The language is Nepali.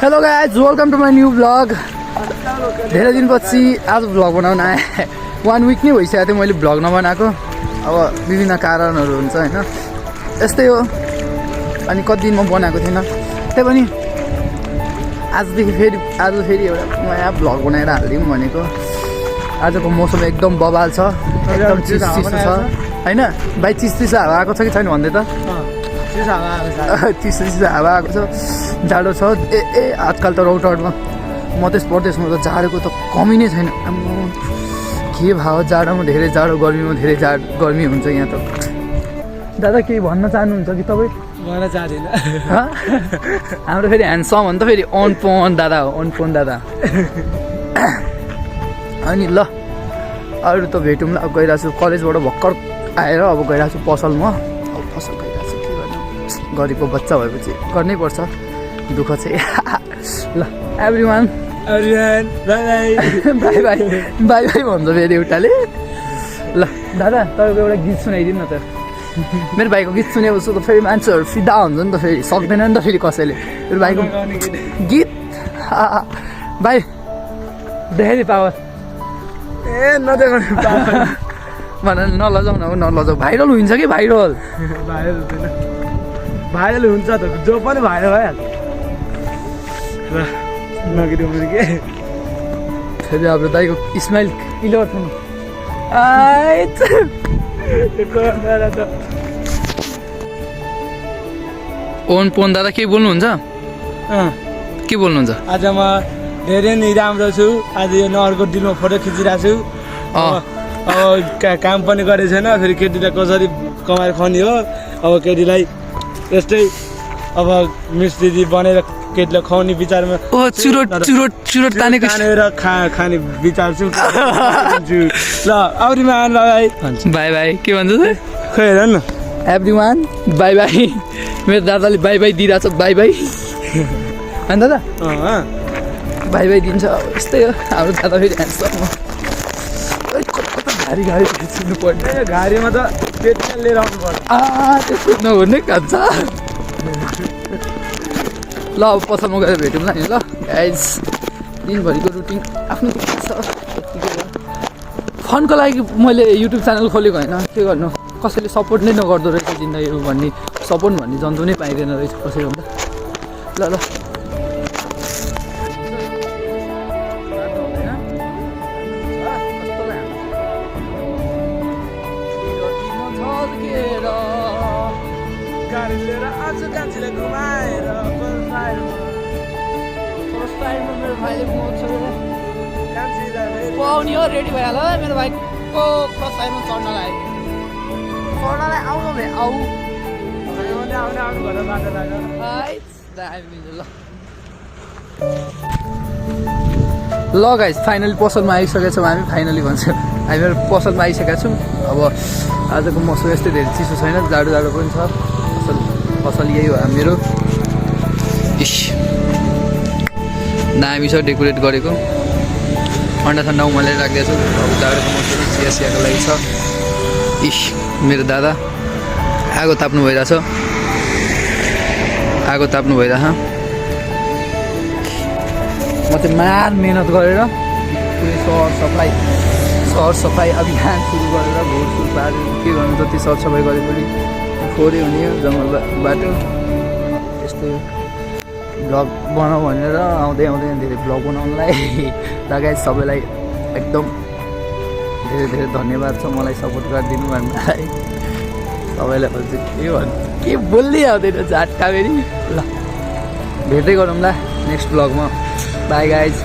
Hello guys, welcome to my new blog. धेरै दिनपछि आज ब्लग बनाउन आएँ। 1 विक नै भइसकेको थियो मैले ब्लग नबनाएको। अब विभिन्न कारणहरू हुन्छ होइन, यस्तै हो। अनि कति दिन म बनाएको थिएन, त्यही पनि आजदेखि आज फेरि एउटा नयाँ ब्लग बनाएर हालिदिउँ भनेको। आजको मौसम एकदम बबाल छ, एकदम चिसो छ होइन भाइ। चिसो हावा आएको छ कि छैन भन्दै त? चिसो हावा आएको छ, जाडो छ। आजकल त रौतहटमा मध्य प्रदेशमा त जाडोको त कमी नै छैन। के भाव, जाडोमा धेरै जाडो, गर्मीमा धेरै गर्मी हुन्छ यहाँ त। दादा केही भन्न चाहनुहुन्छ कि तपाईँ? भन्न चाहदिनँ। हाम्रो फेरि ह्यान्डसम भन्दा फेरि अनपोन दादा हो, अनपोन दादा। अनि ल अरू त भेटौँ ल। अब गइरहेको छु कलेजबाट भर्खर आएर, अब गइरहेको छु पसलमा। अब पसल गइरहेको छु, के गर्नु, गरिबको बच्चा भएपछि गर्नै पर्छ, दुःख चाहिँ। ल everyone by by by by भन्छ फेरि एउटाले। ल दादा तपाईँको एउटा गीत सुनाइदिनु न त। मेरो भाइको गीत सुनेपछि त फेरि मान्छेहरू फिदा हुन्छ नि त, फेरि सक्दैन नि त फेरि कसैले। मेरो भाइको गीत भाइ धेरै पावर नदेखाउने भनेर नलजाउ न, नलजाउ। भाइरल हुन्छ कि भाइरल भाइरल हुन्छ त, जो पनि भाइरल भइहाल्छ। नगिदिउँ के फेरि हाम्रो दाइको स्माइल क्लियर थिएन। ओन पोन दादा के बोल्नुहुन्छ? के बोल्नुहुन्छ? आज म धेरै नै राम्रो छु। आज यो नहरको डिलमा फोटो खिचिरहेको छु। अब काम पनि गरेको छैन, फेरि केटीलाई कसरी कमाएर खुवाउने हो। अब केटीलाई यस्तै अब मिस्त्री बनेर केटीलाई खुवाउने विचारमा चुरोट तानेर खाने विचार छु। ल एभ्रिवान बाई बाई बाई। के भन्छ त? खै हेर न, एभ्रिवान बाई बाई। मेरो दादाले बाई बाई दिइरहेछ, बाई बाई होइन दादा? बाई बाई दिन्छ। यस्तै हो हाम्रो दादा। फेरि ह्यान्डसम गाडी छिर्नु पर्ने, गाडीमा त केटीलाई लिएर आउनु पर्छ। त्यस्तो नहुने कान्छ। ल अब पसलमा गएर भेटौँ ल नि। ल गाइज, दिनभरिको रुटिन आफ्नो छ। फनको लागि मैले युट्युब च्यानल खोलेको होइन, के गर्नु, कसैले सपोर्ट नै नगर्दो रहेछ जिन्दगीमा भन्ने। सपोर्ट भन्ने जन्तु नै पाइँदैन रहेछ कसैको त। ल ल गाडी लिएर आज कान्छीलाई घुमाएर मेरो भाइले पाउने हो। रेडी भइहाल्यो मेरो भाइको फर्स्ट टाइममा चढ्नलाई आउनु भए आऊ। ल गाइस, फाइनली पसलमा आइसकेका छौँ हामी। फाइनली भन्छ हामीहरू पसलमा आइसकेका छौँ। अब आजको मौसम यस्तै धेरै चिसो छैन, जाडो पनि छ। पसल यही हो मेरो। दामी छ डेकोरेट गरेको। ठन्डा उमालेर राखिदिएको छु। अब जाडोको मौसम चियाको लागि छ। मेरो दादा आगो ताप्नु भइरहेछ। म चाहिँ मेहनत गरेर पुरै सहर सफाइ अभियान सुरु गरेर घोरसुर पारेर के गर्नु, जति सरसफाइ गरे पनि फोहोरै हुने हो जङ्गल बाटो। यस्तो भ्लग बनाऊ भनेर आउँदै धेरै भ्लग बनाउनुलाई लगायत सबैलाई एकदम धेरै धन्यवाद छ मलाई सपोर्ट गरिदिनु भन्नलाई। सबैलाई भन्छ के बोल्दै आउँदैन झाट्का फेरि। ल भेट्दै गरौँ ल नेक्स्ट भ्लगमा। By guys.